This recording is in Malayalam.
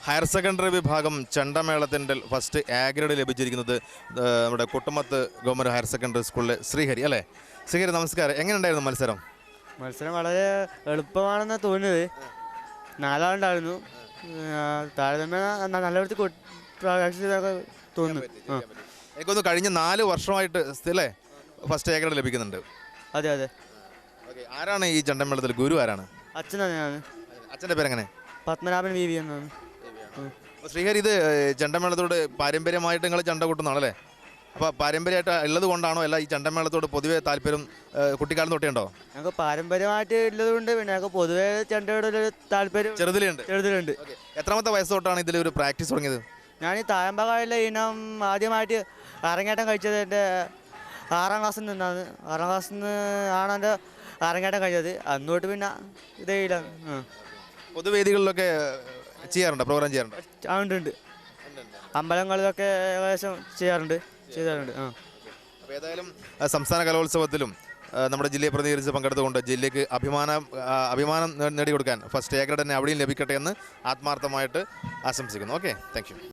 ഹയർ സെക്കൻഡറി വിഭാഗം ചെണ്ടമേളത്തിൻ്റെ ഫസ്റ്റ് എ ഗ്രേഡ് ലഭിച്ചിരിക്കുന്നത് നമ്മുടെ കുട്ടമത്ത് ഗവൺമെൻറ് ഹയർ സെക്കൻഡറി സ്കൂളിലെ ശ്രീഹരി അല്ലേ? ശ്രീഹരി നമസ്കാരം. എങ്ങനെയുണ്ടായിരുന്നു മത്സരം? മത്സരം വളരെ എളുപ്പമാണെന്ന് തോന്നുന്നത്. 4 ആളുണ്ടായിരുന്നു. താരതമ്യം നല്ല തോന്നുന്നു. എനിക്കൊന്ന് കഴിഞ്ഞ 4 വർഷമായിട്ട് അല്ലേ ഫസ്റ്റ് എ ഗ്രേഡ് ലഭിക്കുന്നുണ്ട്? അതെ അതെ. ആരാണ് ഈ ചെണ്ടമേളത്തിൽ ഗുരു? ആരാണ്? അച്ഛൻ തന്നെയാണ്. അച്ഛൻ്റെ പേരെങ്ങനെ? പത്മനാഭൻ വി വി എന്നാണ്. ശ്രീഹരി, ഇത് ചെണ്ടമേളത്തോട് പാരമ്പര്യമായിട്ട് നിങ്ങൾ ചെണ്ട കൊട്ടുന്നതാണല്ലേ? അപ്പോൾ പാരമ്പര്യമായിട്ട് ഉള്ളത് കൊണ്ടാണോ അല്ല ഈ ചെണ്ടമേളത്തോട് പൊതുവേ താല്പര്യം കുട്ടിക്കാലം തൊട്ടേ ഉണ്ടോ? ഞങ്ങൾക്ക് പാരമ്പര്യമായിട്ട് ഉള്ളതുകൊണ്ട് പിന്നെ ഞങ്ങൾക്ക് പൊതുവേ ചെണ്ടയോടൊരു താല്പര്യം ചെറുതിലുണ്ട്. എത്രാമത്തെ വയസ്സ് തൊട്ടാണ് ഇതിലൊരു പ്രാക്ടീസ് തുടങ്ങിയത്? ഞാൻ ഈ തായമ്പകാലിലെ ഇനം ആദ്യമായിട്ട് അരങ്ങേറ്റം കഴിച്ചത് എൻ്റെ 6ാം ക്ലാസ്സിൽ നിന്നാണ്. 6ാം ക്ലാസ്സിൽ നിന്ന് ആണ് എൻ്റെ അരങ്ങേറ്റം കഴിച്ചത്. അന്നോട്ട് പിന്നെ ഇതേ പൊതുവേദികളിലൊക്കെ ചെയ്യാറുണ്ട്, പ്രോഗ്രാം ചെയ്യാറുണ്ട്? ഉണ്ട്. അമ്പലങ്ങളിലൊക്കെ ഏകദേശം ചെയ്യാറുണ്ട്. അപ്പോൾ ഏതായാലും സംസ്ഥാന കലോത്സവത്തിലും നമ്മുടെ ജില്ലയെ പ്രതിനിധീകരിച്ച് പങ്കെടുത്തുകൊണ്ട് ജില്ലയ്ക്ക് അഭിമാനം നേടിക്കൊടുക്കാൻ ഫസ്റ്റ് എ ഗ്രേഡ് തന്നെ അവിടെയും ലഭിക്കട്ടെ എന്ന് ആത്മാർത്ഥമായിട്ട് ആശംസിക്കുന്നു. Okay, thank you.